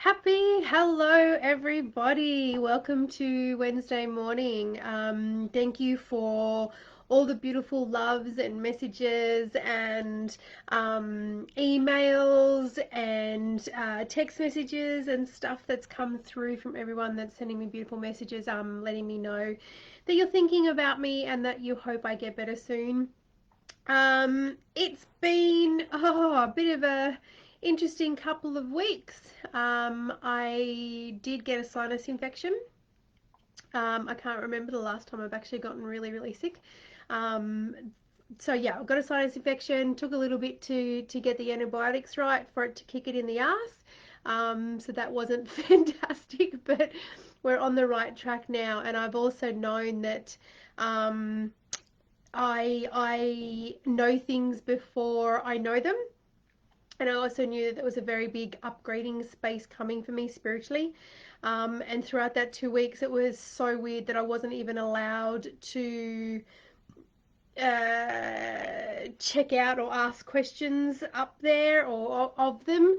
Hello everybody. Welcome to Wednesday morning. Thank you for all the beautiful loves and messages and emails and text messages and stuff that's come through from everyone that's sending me beautiful messages, letting me know that you're thinking about me and that you hope I get better soon. It's been a bit of a interesting couple of weeks. I did get a sinus infection. I can't remember the last time I've actually gotten really, really sick. Um, so yeah, I got a sinus infection. Took a little bit to get the antibiotics right for it to kick it in the ass. So that wasn't fantastic, but we're on the right track now. And I've also known that I know things before I know them. And I also knew that there was a very big upgrading space coming for me spiritually. And throughout that 2 weeks, it was so weird that I wasn't even allowed to check out or ask questions up there or of them,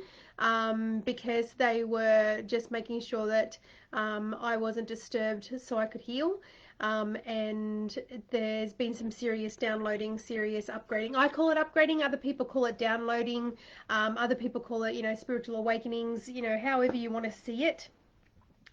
because they were just making sure that I wasn't disturbed so I could heal. And there's been some serious downloading, serious upgrading. I call it upgrading, other people call it downloading, other people call it, spiritual awakenings, however you want to see it.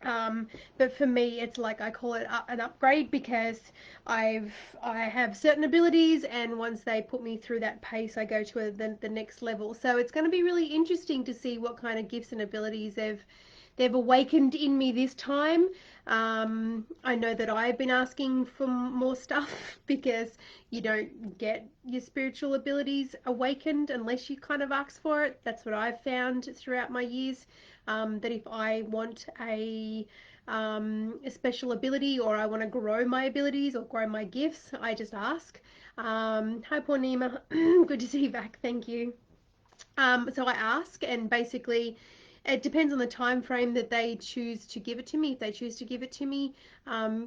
But for me, it's like I call it an upgrade because I have certain abilities, and once they put me through that pace, I go to the next level. So it's going to be really interesting to see what kind of gifts and abilities they've awakened in me this time. I know that I've been asking for more stuff because you don't get your spiritual abilities awakened unless you kind of ask for it. That's what I've found throughout my years. That if I want a special ability, or I want to grow my abilities or grow my gifts, I just ask. Hi, Pornima. Good to see you back. Thank you. So I ask, and basically it depends on the time frame that they choose to give it to me. If they choose to give it to me,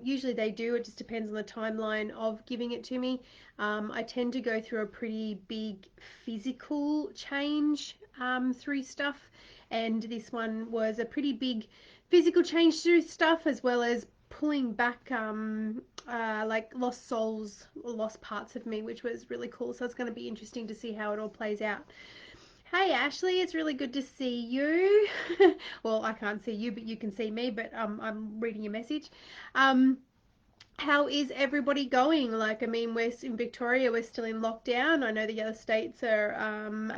usually they do. It just depends on the timeline of giving it to me. I tend to go through a pretty big physical change through stuff, and this one was a pretty big physical change through stuff, as well as pulling back like lost souls or lost parts of me, which was really cool. So it's going to be interesting to see how it all plays out. Hey Ashley, it's really good to see you. Well, I can't see you, but you can see me, but I'm reading your message. Um, how is everybody going? Like, I mean, we're in Victoria, we're still in lockdown. I know the other states are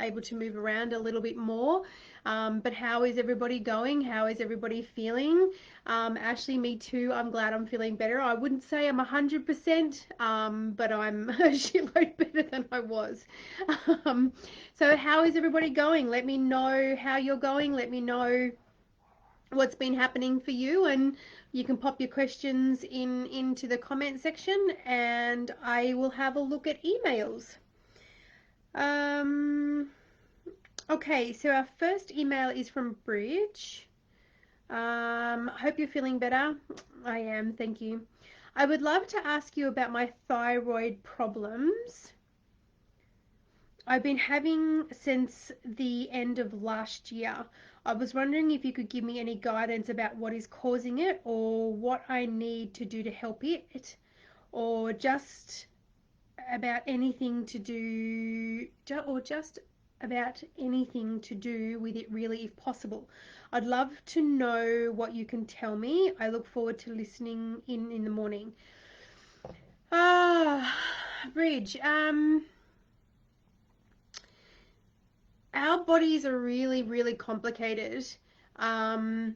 able to move around a little bit more. But how is everybody going? How is everybody feeling? Ashley, me too. I'm glad I'm feeling better. I wouldn't say I'm 100%, but I'm a shitload better than I was. Um, so how is everybody going? Let me know how you're going. Let me know what's been happening for you, and you can pop your questions into the comment section, and I will have a look at emails. Okay, so our first email is from Bridge. Hope you're feeling better. I am, thank you. I would love to ask you about my thyroid problems I've been having since the end of last year. I was wondering if you could give me any guidance about what is causing it, or what I need to do to help it, or just about anything to do, or just about anything to do with it, really, if possible. I'd love to know what you can tell me. I look forward to listening in the morning. Ah, Bridge. Our bodies are really, really complicated. Um,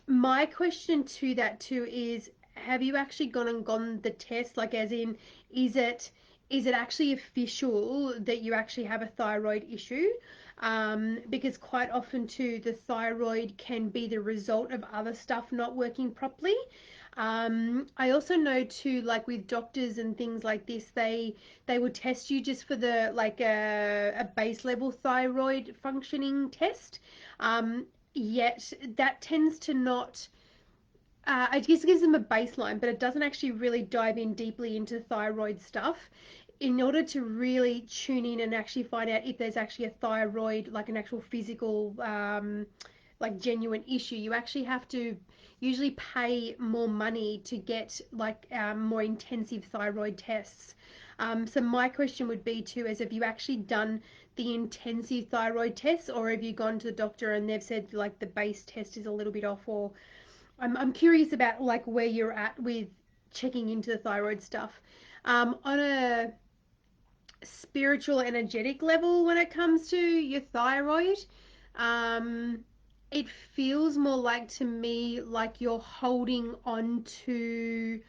my question to that too is, have you actually gone the test? Like, as in, is it actually official that you actually have a thyroid issue? Because quite often too, the thyroid can be the result of other stuff not working properly. I also know too, like with doctors and things like this, they would test you just for the like a base level thyroid functioning test. Yet that tends to not. I guess it gives them a baseline, but it doesn't actually really dive in deeply into thyroid stuff. In order to really tune in and actually find out if there's actually a thyroid, like an actual physical like genuine issue. You actually have to usually pay more money to get like more intensive thyroid tests. So my question would be too is, have you actually done the intensive thyroid tests, or have you gone to the doctor and they've said like the base test is a little bit off? Or I'm curious about like where you're at with checking into the thyroid stuff. On a spiritual energetic level, when it comes to your thyroid, um, it feels more like to me like you're holding on to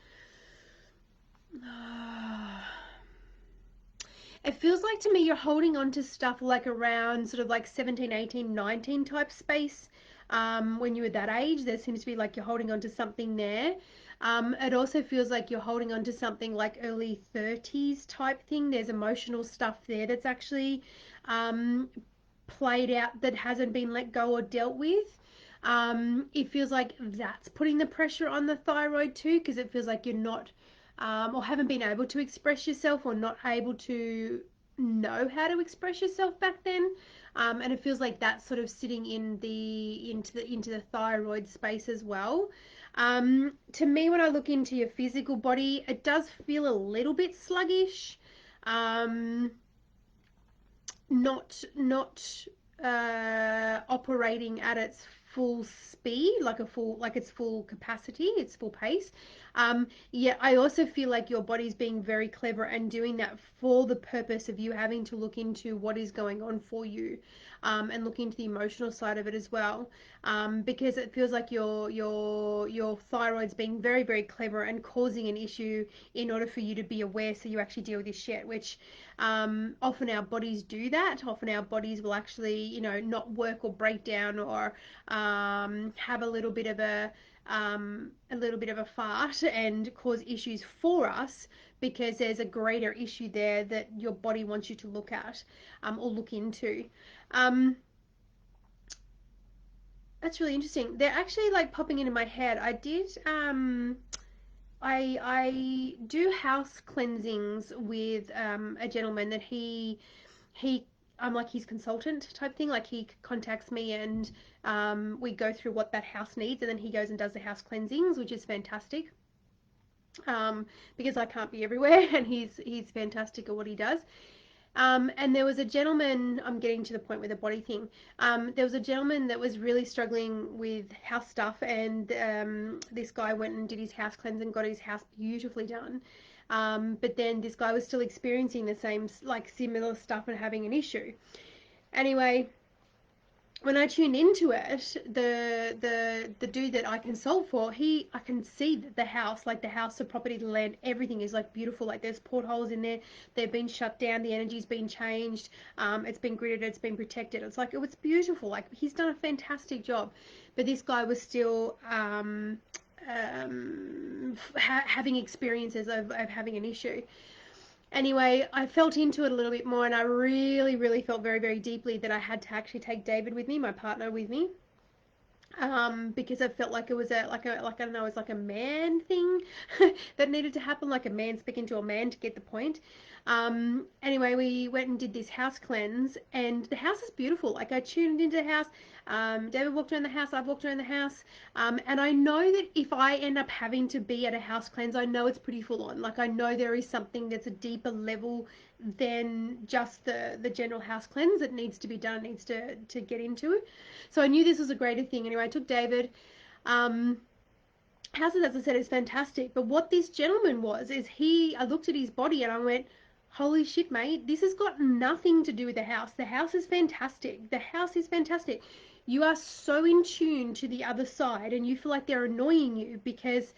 it feels like to me you're holding on to stuff like around sort of like 17, 18, 19 type space. When you were that age, there seems to be like you're holding on to something there. It also feels like you're holding on to something like early 30s type thing. There's emotional stuff there that's actually um, played out that hasn't been let go or dealt with. It feels like that's putting the pressure on the thyroid too, because it feels like you're not or haven't been able to express yourself, or not able to know how to express yourself back then. And it feels like that's sort of sitting in the into the thyroid space as well. To me, when I look into your physical body, it does feel a little bit sluggish. Um, not operating at its full speed, like a full, like its full capacity, its full pace. Yeah, I also feel like your body's being very clever and doing that for the purpose of you having to look into what is going on for you, and look into the emotional side of it as well, because it feels like your thyroid's being very, very clever and causing an issue in order for you to be aware, so you actually deal with this shit, which often our bodies do that. Often our bodies will actually, you know, not work or break down, or have a little bit of a fart and cause issues for us, because there's a greater issue there that your body wants you to look at, or look into. Um, that's really interesting. They're actually like popping into my head. I do house cleansings with a gentleman that he I'm like his consultant type thing. Like he contacts me, and we go through what that house needs, and then he goes and does the house cleansings, which is fantastic. Because I can't be everywhere, and he's fantastic at what he does. And there was a gentleman, I'm getting to the point with the body thing. There was a gentleman that was really struggling with house stuff, and this guy went and did his house cleanse and got his house beautifully done. But then this guy was still experiencing the same, like similar stuff and having an issue. Anyway, when I tuned into it, the dude that I consult for, I can see that the house, like the house, the property, the land, everything is like beautiful. Like there's portholes in there, they've been shut down, the energy's been changed, it's been gridded, it's been protected. It's like, it was beautiful. Like he's done a fantastic job, but this guy was still having experiences of having an issue. Anyway, I felt into it a little bit more, and I really, really felt very, very deeply that I had to actually take David with me, my partner with me, because I felt like it was like I don't know, it was like a man thing that needed to happen, like a man speaking to a man to get the point. Anyway, we went and did this house cleanse, and the house is beautiful. Like I tuned into the house. David walked around the house. I've walked around the house, and I know that if I end up having to be at a house cleanse, I know it's pretty full on. Like I know there is something that's a deeper level than just the general house cleanse that needs to be done, needs to get into it. So I knew this was a greater thing. Anyway, I took David. Um, Houses, as I said, is fantastic. But what this gentleman was, is I looked at his body and I went, holy shit, mate, this has got nothing to do with the house. The house is fantastic. The house is fantastic. You are so in tune to the other side, and you feel like they're annoying you because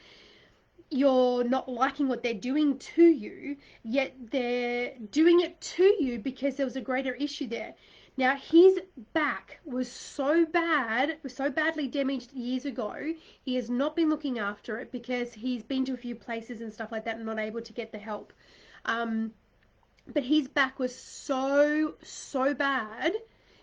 you're not liking what they're doing to you, yet they're doing it to you because there was a greater issue there. Now, his back was so bad, was so badly damaged years ago. He has not been looking after it because he's been to a few places and stuff like that and not able to get the help. But his back was so, so bad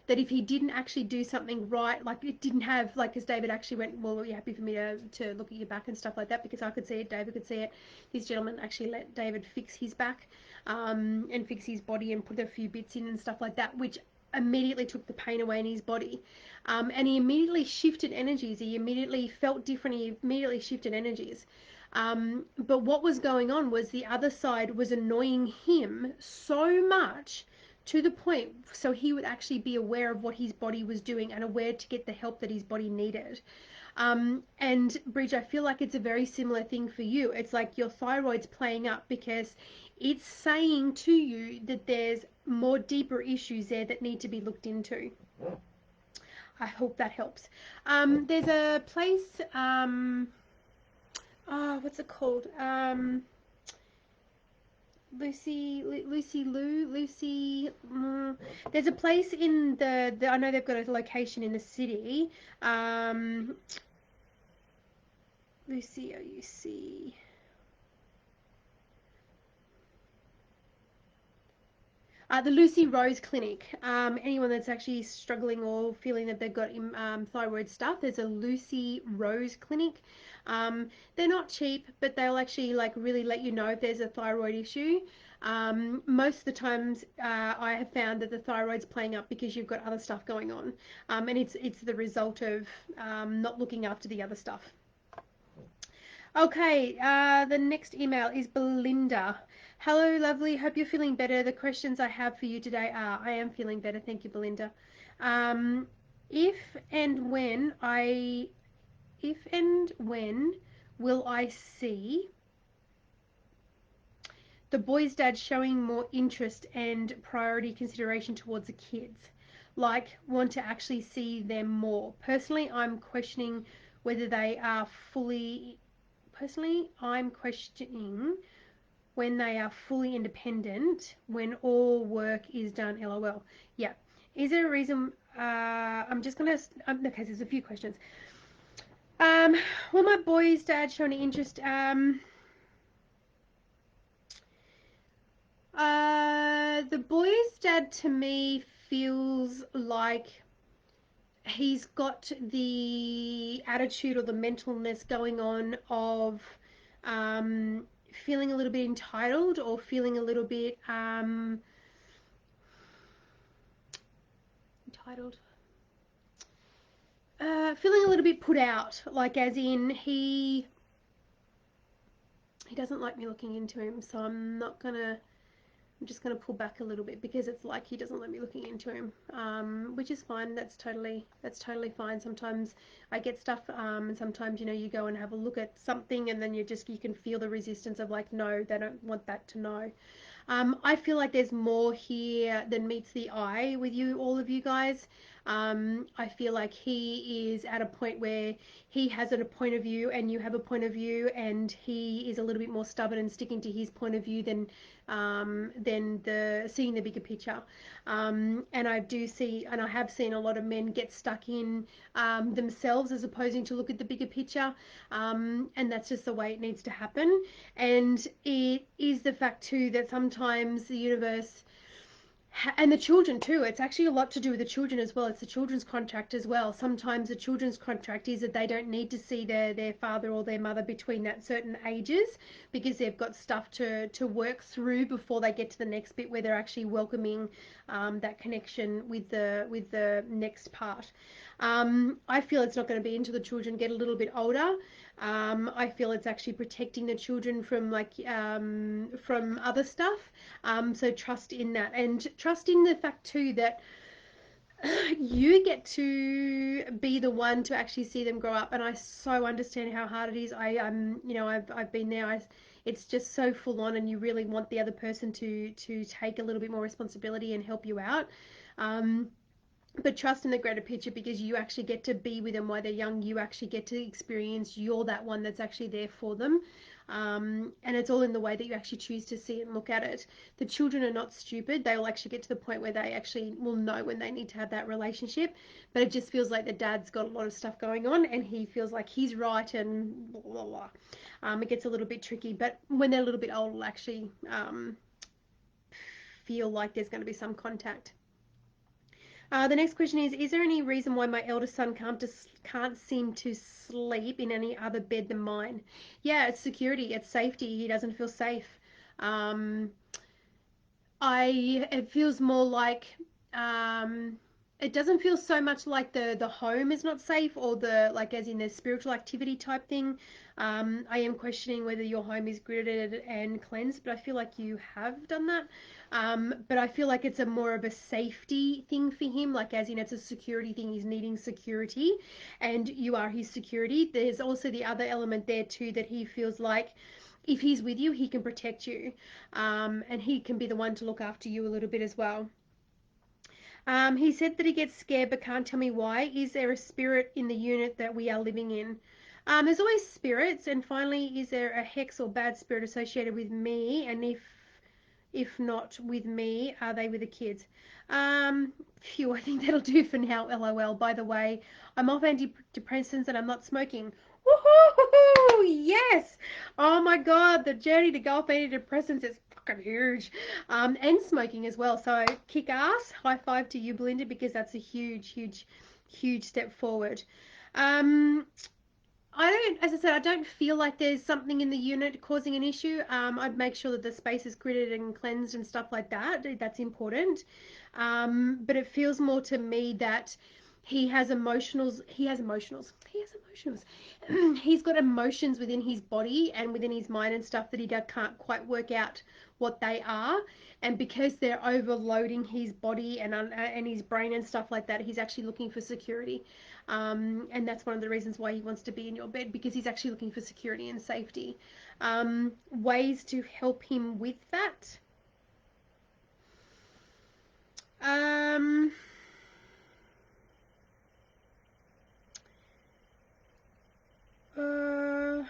that if he didn't actually do something right, like it didn't have, like, as David actually went, well, are you happy for me to look at your back and stuff like that? Because I could see it, David could see it. This gentleman actually let David fix his back, and fix his body and put a few bits in and stuff like that, which immediately took the pain away in his body. And he immediately shifted energies. He immediately felt different. He immediately shifted energies. But what was going on was the other side was annoying him so much to the point so he would actually be aware of what his body was doing and aware to get the help that his body needed. And Bridge, I feel like it's a very similar thing for you. It's like your thyroid's playing up because it's saying to you that there's more deeper issues there that need to be looked into. I hope that helps. There's a place, what's it called? Lucy. There's a place in I know they've got a location in the city. Lucy, O-U-C. The Lucy Rose Clinic. Anyone that's actually struggling or feeling that they've got thyroid stuff, there's a Lucy Rose Clinic. They're not cheap, but they'll actually like really let you know if there's a thyroid issue. Most of the times, I have found that the thyroid's playing up because you've got other stuff going on, and it's the result of not looking after the other stuff. Okay, the next email is Belinda. Hello, lovely. Hope you're feeling better. The questions I have for you today are, I am feeling better. Thank you, Belinda. Um, if and when I, if and when will I see the boy's dad showing more interest and priority consideration towards the kids? Like, want to actually see them more. Personally, I'm questioning whether they are fully Personally, I'm questioning when they are fully independent, when all work is done, lol. Yeah. Is there a reason? I'm just going to. Okay, there's a few questions. Will my boy's dad show any interest? The boy's dad to me feels like he's got the attitude or the mentalness going on of feeling a little bit entitled or feeling a little bit entitled, feeling a little bit put out, like as in he doesn't like me looking into him, so I'm just going to pull back a little bit because it's like he doesn't let me looking into him, which is fine. That's totally fine. Sometimes I get stuff, and sometimes you go and have a look at something, and then you can feel the resistance of like, no, they don't want that to know. I feel like there's more here than meets the eye with all of you guys. I feel like he is at a point where he has a point of view and you have a point of view, and he is a little bit more stubborn and sticking to his point of view than the seeing the bigger picture. And I have seen a lot of men get stuck in themselves as opposing to look at the bigger picture. And that's just the way it needs to happen. And it is the fact too that sometimes the universe and the children too, it's actually a lot to do with the children as well. It's the children's contract as well. Sometimes the children's contract is that they don't need to see their father or their mother between that certain ages because they've got stuff to work through before they get to the next bit where they're actually welcoming that connection with the next part. I feel it's not going to be until the children get a little bit older. I feel it's actually protecting the children from from other stuff. So trust in that, and trust in the fact too that you get to be the one to actually see them grow up. And I so understand how hard it is. I've been there. It's just so full on, and you really want the other person to take a little bit more responsibility and help you out. But trust in the greater picture because you actually get to be with them while they're young. You actually get to experience you're that one that's actually there for them. And it's all in the way that you actually choose to see and look at it. The children are not stupid. They will actually get to the point where they actually will know when they need to have that relationship. But it just feels like the dad's got a lot of stuff going on and he feels like he's right and blah, blah, blah. It gets a little bit tricky. But when they're a little bit older, will actually feel like there's going to be some contact. The next question is there any reason why my eldest son can't seem to sleep in any other bed than mine? Yeah, it's security, it's safety. He doesn't feel safe. It feels more like it doesn't feel so much like the home is not safe, or the, like, as in the spiritual activity type thing. I am questioning whether your home is gridded and cleansed, but I feel like you have done that. But I feel like it's a more of a safety thing for him, like as in it's a security thing. He's needing security, and you are his security. There's also the other element there too, that he feels like if he's with you, he can protect you, and he can be the one to look after you a little bit as well. He said that he gets scared but can't tell me why. Is there a spirit in the unit that we are living in? There's always spirits. And finally, is there a hex or bad spirit associated with me? And if not with me, are they with the kids? Phew, I think that'll do for now. LOL. By the way, I'm off antidepressants and I'm not smoking. Woohoo! Yes! Oh my God, the journey to go off antidepressants is fucking huge. And smoking as well. So kick ass. High five to you, Belinda, because that's a huge, huge, huge step forward. Um, I don't, as I said, I don't feel like there's something in the unit causing an issue. I'd make sure that the space is gridded and cleansed and stuff like that. That's important. But it feels more to me that he has emotionals. He has emotionals. He has emotionals. He's got emotions within his body and within his mind and stuff that he can't quite work out what they are. And because they're overloading his body and his brain and stuff like that, he's actually looking for security. And that's one of the reasons why he wants to be in your bed, because he's actually looking for security and safety. Ways to help him with that. Um, uh,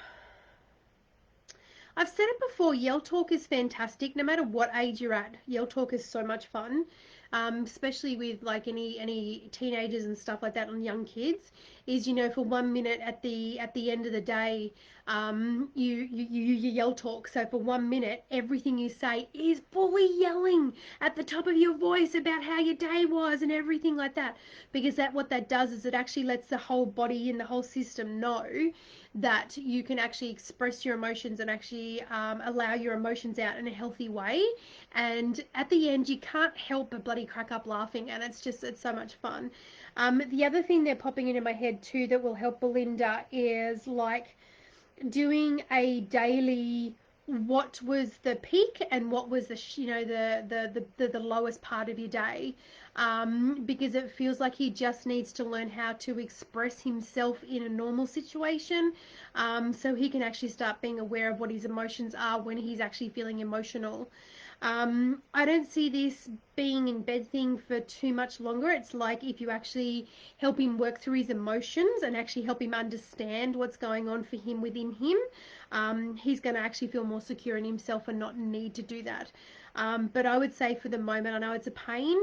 I've said it before, Yell Talk is fantastic. No matter what age you're at, Yell Talk is so much fun. Especially with like any teenagers and stuff like that, and young kids, is, you know, for 1 minute at the end of the day, you yell talk. So for 1 minute, everything you say is fully yelling at the top of your voice about how your day was and everything like that, because that what that does is it actually lets the whole body and the whole system know that you can actually express your emotions and actually allow your emotions out in a healthy way. And at the end, you can't help but bloody crack up laughing, and it's so much fun. The other thing they're popping into my head too that will help Belinda is like doing a daily, what was the peak and what was the the lowest part of your day, because it feels like he just needs to learn how to express himself in a normal situation, so he can actually start being aware of what his emotions are when he's actually feeling emotional. I don't see this being in bed thing for too much longer. It's like if you actually help him work through his emotions and actually help him understand what's going on for him within him, he's going to actually feel more secure in himself and not need to do that. But I would say for the moment, I know it's a pain,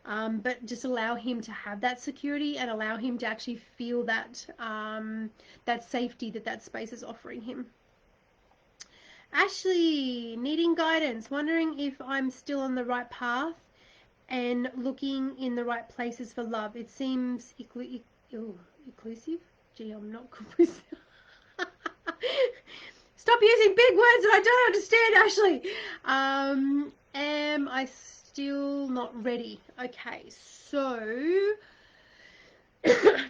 but just allow him to have that security and allow him to actually feel that that safety that space is offering him. Ashley, needing guidance, wondering if I'm still on the right path and looking in the right places for love. It seems inclusive. Gee, I'm not good with. Stop using big words that I don't understand, Ashley. Am I still not ready? Okay, so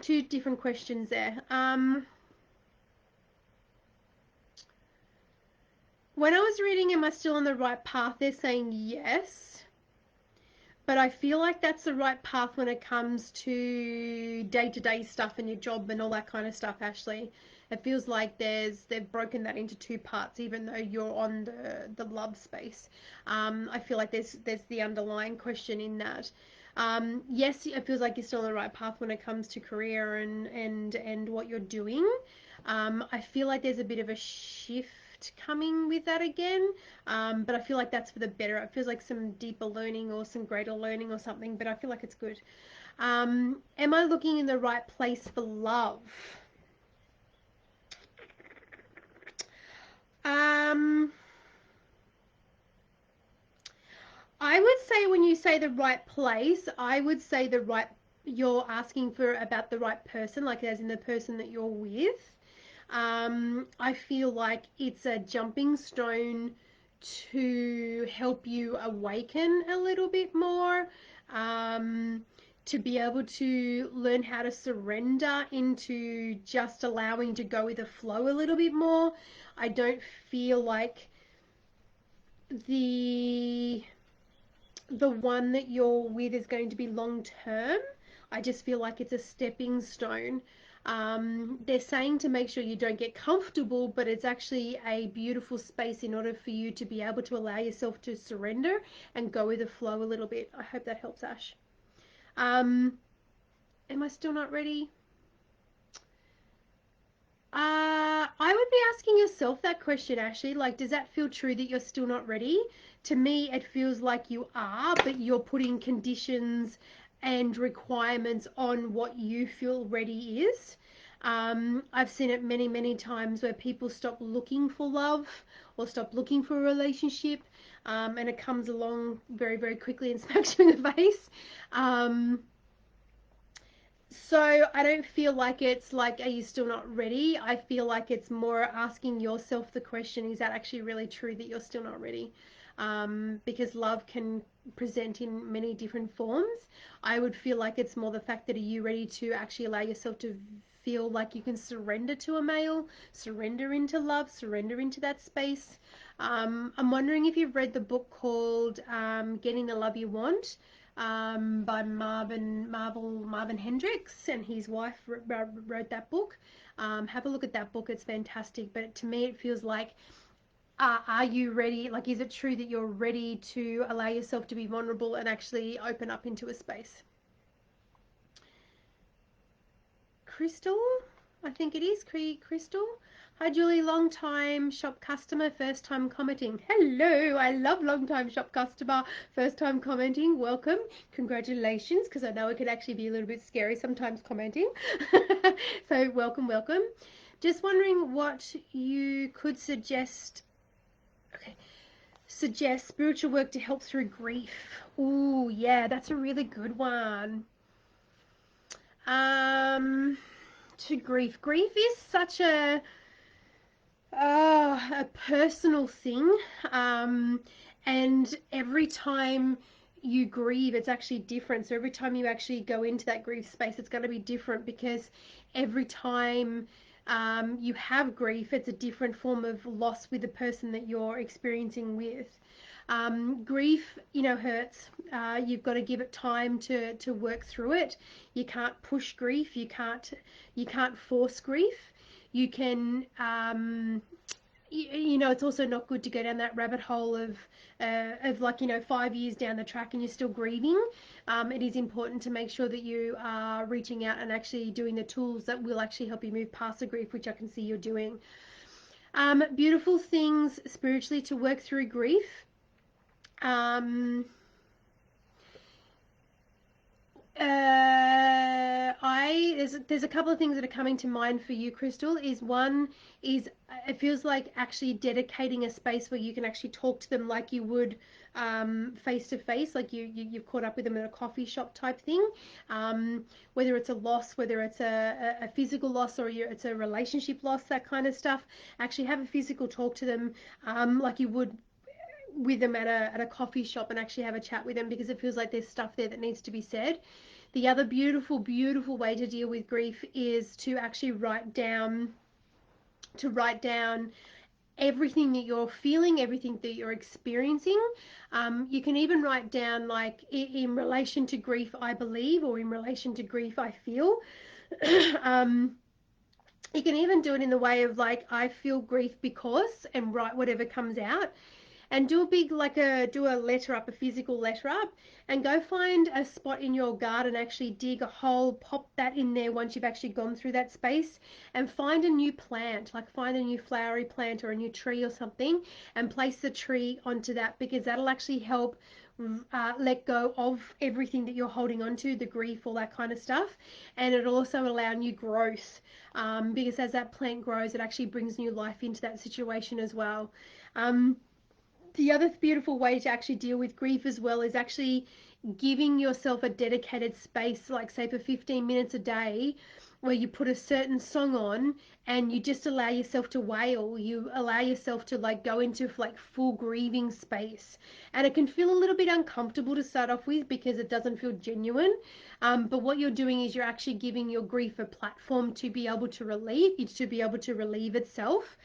two different questions there. When I was reading Am I Still on the Right Path, they're saying yes. But I feel like that's the right path when it comes to day-to-day stuff and your job and all that kind of stuff, Ashley. It feels like they've broken that into two parts, even though you're on the love space. I feel like there's the underlying question in that. Yes, it feels like you're still on the right path when it comes to career and what you're doing. I feel like there's a bit of a shift coming with that again, but I feel like that's for the better. It feels like some deeper learning or some greater learning or something, but I feel like it's good. Am I looking in the right place for love? Um, I would say when you say the right place, I would say the right, you're asking for about the right person, like as in the person that you're with. I feel like it's a jumping stone to help you awaken a little bit more. to be able to learn how to surrender into just allowing to go with the flow a little bit more. I don't feel like the one that you're with is going to be long term. I just feel like it's a stepping stone. They're saying to make sure you don't get comfortable, but it's actually a beautiful space in order for you to be able to allow yourself to surrender and go with the flow a little bit. I hope that helps, Ash. Um, am I still not ready? I would be asking yourself that question, Ashley. Like, does that feel true that you're still not ready? To me, it feels like you are, but you're putting conditions and requirements on what you feel ready is. I've seen it many, many times where people stop looking for love or stop looking for a relationship, and it comes along very, very quickly and smacks you in the face. Um, so I don't feel like it's like, are you still not ready? I feel like it's more asking yourself the question, is that actually really true that you're still not ready? Because love can present in many different forms. I would feel like it's more the fact that are you ready to actually allow yourself to feel like you can surrender to a male, surrender into love, surrender into that space. I'm wondering if you've read the book called Getting the Love You Want, by Marvin Hendricks, and his wife wrote that book. Have a look at that book; it's fantastic. But to me, it feels like, are you ready? Like, is it true that you're ready to allow yourself to be vulnerable and actually open up into a space? Crystal, I think it is Crystal. Hi Julie, long time shop customer, first time commenting. Hello, I love long time shop customer, first time commenting. Welcome, congratulations, because I know it can actually be a little bit scary sometimes commenting. So welcome, welcome. Just wondering what you could suggest. Okay, suggest spiritual work to help through grief. Ooh, yeah, that's a really good one. To grief. Grief is such a personal thing, and every time you grieve, it's actually different. So every time you actually go into that grief space, it's going to be different because every time you have grief, it's a different form of loss with the person that you're experiencing with. Grief, hurts. You've got to give it time to work through it. You can't push grief. You can't force grief. You can, it's also not good to go down that rabbit hole of like, 5 years down the track and you're still grieving. It is important to make sure that you are reaching out and actually doing the tools that will actually help you move past the grief, which I can see you're doing. Beautiful things spiritually to work through grief. Um, there's a couple of things that are coming to mind for you, Crystal. One is it feels like actually dedicating a space where you can actually talk to them like you would face to face, like you've caught up with them at a coffee shop type thing. Whether it's a loss, whether it's a physical loss or it's a relationship loss, that kind of stuff. Actually have a physical talk to them like you would with them at a coffee shop and actually have a chat with them, because it feels like there's stuff there that needs to be said. The other beautiful, beautiful way to deal with grief is to actually write down everything that you're feeling, everything that you're experiencing. You can even write down, like, in relation to grief, I believe, or in relation to grief, I feel. um, you can even do it in the way of, like, I feel grief because, and write whatever comes out, and do a big, like, do a letter up, a physical letter up, and go find a spot in your garden, actually dig a hole, pop that in there once you've actually gone through that space, and find a new plant, like find a new flowery plant or a new tree or something, and place the tree onto that, because that'll actually help let go of everything that you're holding on to, the grief, all that kind of stuff. And it'll also allow new growth, because as that plant grows, it actually brings new life into that situation as well. The other beautiful way to actually deal with grief as well is actually giving yourself a dedicated space, like say for 15 minutes a day, where you put a certain song on and you just allow yourself to wail. You allow yourself to like go into like full grieving space, and it can feel a little bit uncomfortable to start off with because it doesn't feel genuine. But what you're doing is you're actually giving your grief a platform to be able to relieve itself.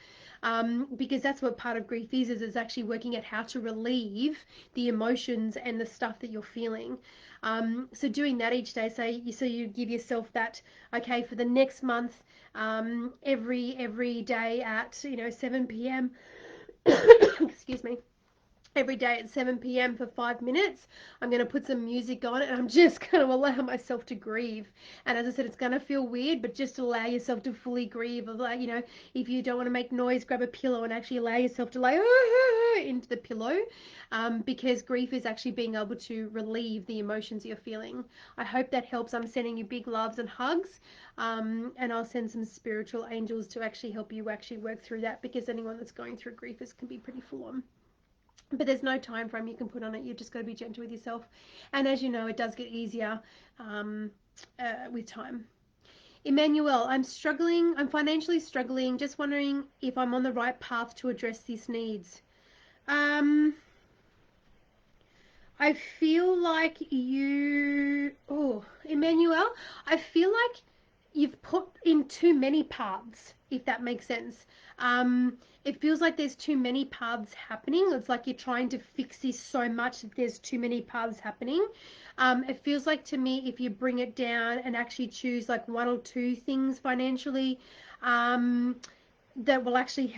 Because that's what part of grief is it's actually working at how to relieve the emotions and the stuff that you're feeling. So doing that each day, so you give yourself that, okay, for the next month, every day at 7 p.m. excuse me, every day at 7 p.m. for 5 minutes. I'm going to put some music on and I'm just going to allow myself to grieve. And as I said, it's going to feel weird, but just allow yourself to fully grieve. Of like, if you don't want to make noise, grab a pillow and actually allow yourself to like into the pillow, because grief is actually being able to relieve the emotions you're feeling. I hope that helps. I'm sending you big loves and hugs, and I'll send some spiritual angels to actually help you actually work through that, because anyone that's going through grief can be pretty full on. But there's no time frame you can put on it. You've just got to be gentle with yourself. And as you know, it does get easier um, with time. Emmanuel, I'm financially struggling. Just wondering if I'm on the right path to address these needs. Um, I feel like Emmanuel, I feel like you've put in too many paths, if that makes sense. It feels like there's too many paths happening. It's like you're trying to fix this so much that there's too many paths happening. It feels like to me, if you bring it down and actually choose like one or two things financially, um, that will actually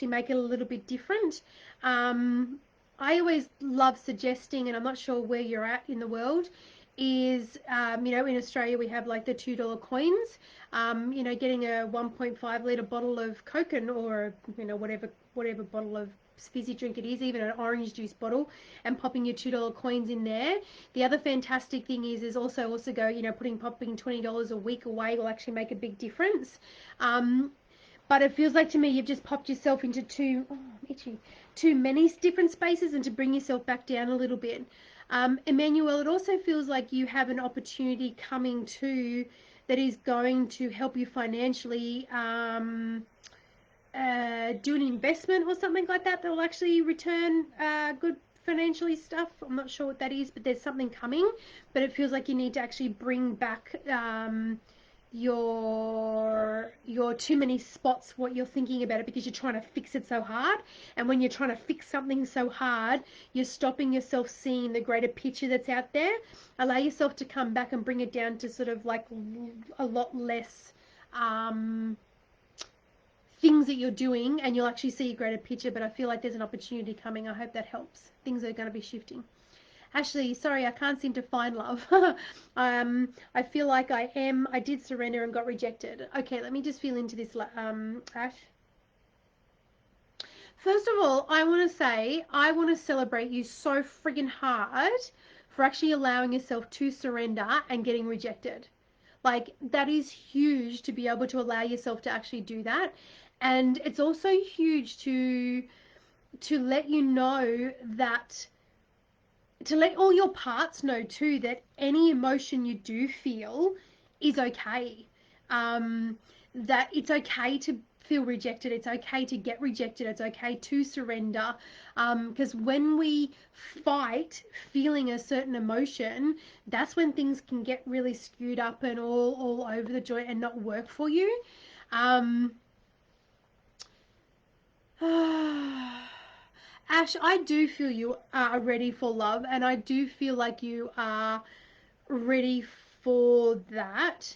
make it a little bit different. Um, I always love suggesting, and I'm not sure where you're at in the world, is in Australia we have like the $2 coins. Getting a 1.5 litre bottle of Coke or whatever bottle of fizzy drink it is, even an orange juice bottle, and popping your $2 coins in there. The other fantastic thing is also go, popping $20 a week away will actually make a big difference. But it feels like to me you've just popped yourself into too many different spaces, and to bring yourself back down a little bit. Emmanuel, it also feels like you have an opportunity coming to that is going to help you financially, do an investment or something like that that will actually return good financially stuff. I'm not sure what that is, but there's something coming. But it feels like you need to actually bring back your too many spots what you're thinking about it, because you're trying to fix it so hard. And when you're trying to fix something so hard, you're stopping yourself seeing the greater picture that's out there. Allow yourself to come back and bring it down to sort of like a lot less things that you're doing, and you'll actually see a greater picture. But I feel like there's an opportunity coming. I hope that helps. Things are going to be shifting. Ashley, sorry, I can't seem to find love. I feel like I did surrender and got rejected. Okay, let me just feel into this, Ash. First of all, I want to say, I want to celebrate you so friggin' hard for actually allowing yourself to surrender and getting rejected. Like, that is huge to be able to allow yourself to actually do that. And it's also huge to let you know that, to let all your parts know too, that any emotion you do feel is okay. That it's okay to feel rejected. It's okay to get rejected. It's okay to surrender. Because when we fight feeling a certain emotion, that's when things can get really skewed up and all over the joint and not work for you. Ash, I do feel you are ready for love, and I do feel like you are ready for that.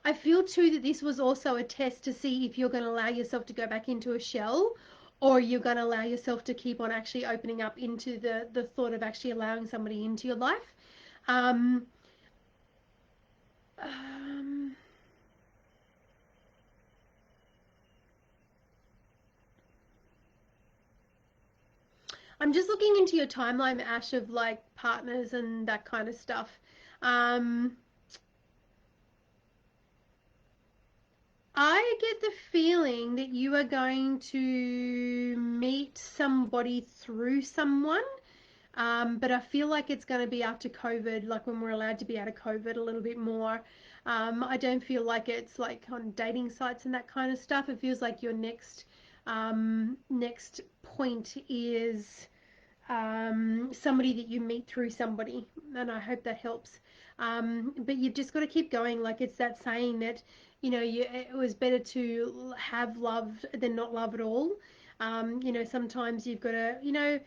I feel too that this was also a test to see if you're going to allow yourself to go back into a shell, or you're going to allow yourself to keep on actually opening up into the thought of actually allowing somebody into your life. Um, um, I'm just looking into your timeline, Ash, of like partners and that kind of stuff. Um, I get the feeling that you are going to meet somebody through someone. But I feel like it's going to be after COVID, like when we're allowed to be out of COVID a little bit more. I don't feel like it's like on dating sites and that kind of stuff. It feels like your next point is somebody that you meet through somebody, and I hope that helps. But you've just got to keep going. Like it's that saying that, it was better to have love than not love at all. Sometimes you've got to,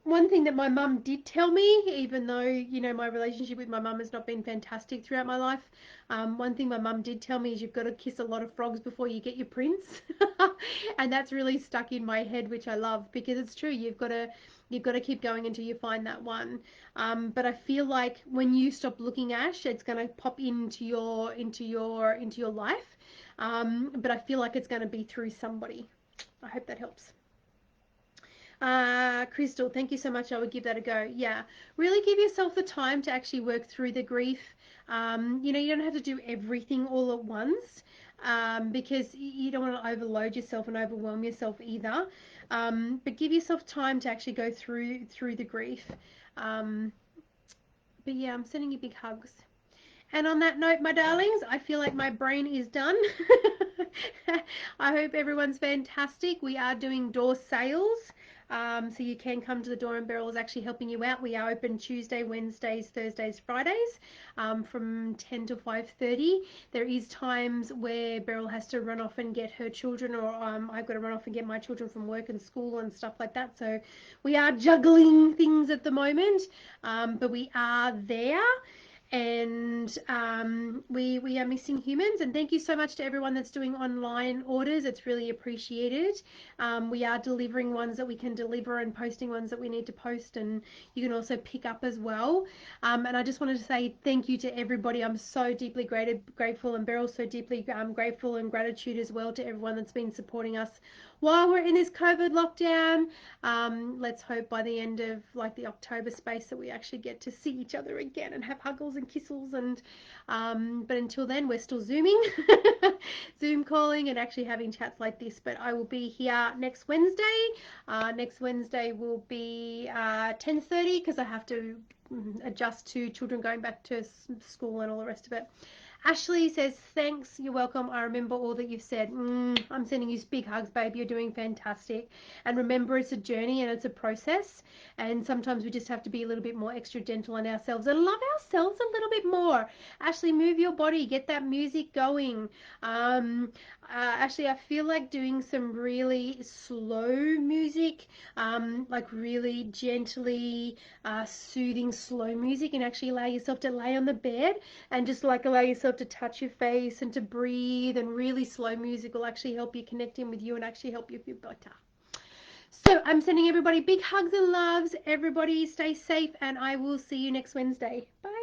one thing that my mum did tell me, even though, my relationship with my mum has not been fantastic throughout my life, one thing my mum did tell me is you've got to kiss a lot of frogs before you get your prince. And that's really stuck in my head, which I love because it's true. You've got to keep going until you find that one. But I feel like when you stop looking, Ash, it's going to pop into your life. But I feel like it's going to be through somebody. I hope that helps. Crystal, thank you so much. I would give that a go. Yeah, really give yourself the time to actually work through the grief. You don't have to do everything all at once, because you don't want to overload yourself and overwhelm yourself either. But give yourself time to actually go through the grief. Um, but yeah, I'm sending you big hugs. And on that note, my darlings, I feel like my brain is done. I hope everyone's fantastic. We are doing door sales. So you can come to the door, and Beryl is actually helping you out. We are open Tuesday, Wednesdays, Thursdays, Fridays, from 10 to 5:30. There is times where Beryl has to run off and get her children, or I've got to run off and get my children from work and school and stuff like that. So we are juggling things at the moment, but we are there. And we are missing humans. And thank you so much to everyone that's doing online orders. It's really appreciated. We are delivering ones that we can deliver and posting ones that we need to post, and you can also pick up as well. And I just wanted to say thank you to everybody. I'm so deeply grateful, and Beryl's so deeply grateful and gratitude as well to everyone that's been supporting us while we're in this COVID lockdown. Let's hope by the end of like the October space that we actually get to see each other again and have huggles and kissels. And but until then, we're still zooming, Zoom calling, and actually having chats like this. But I will be here next Wednesday. Next Wednesday will be 10:30 because I have to adjust to children going back to school and all the rest of it. Ashley says, thanks, you're welcome. I remember all that you've said. I'm sending you big hugs, babe. You're doing fantastic. And remember, it's a journey and it's a process. And sometimes we just have to be a little bit more extra gentle on ourselves and love ourselves a little bit more. Ashley, move your body. Get that music going. Ashley, I feel like doing some really slow music, like really gently soothing slow music, and actually allow yourself to lay on the bed and just like allow yourself to touch your face and to breathe. And really slow music will actually help you connect in with you and actually help you feel better. So I'm sending everybody big hugs and loves. Everybody stay safe, and I will see you next Wednesday. Bye.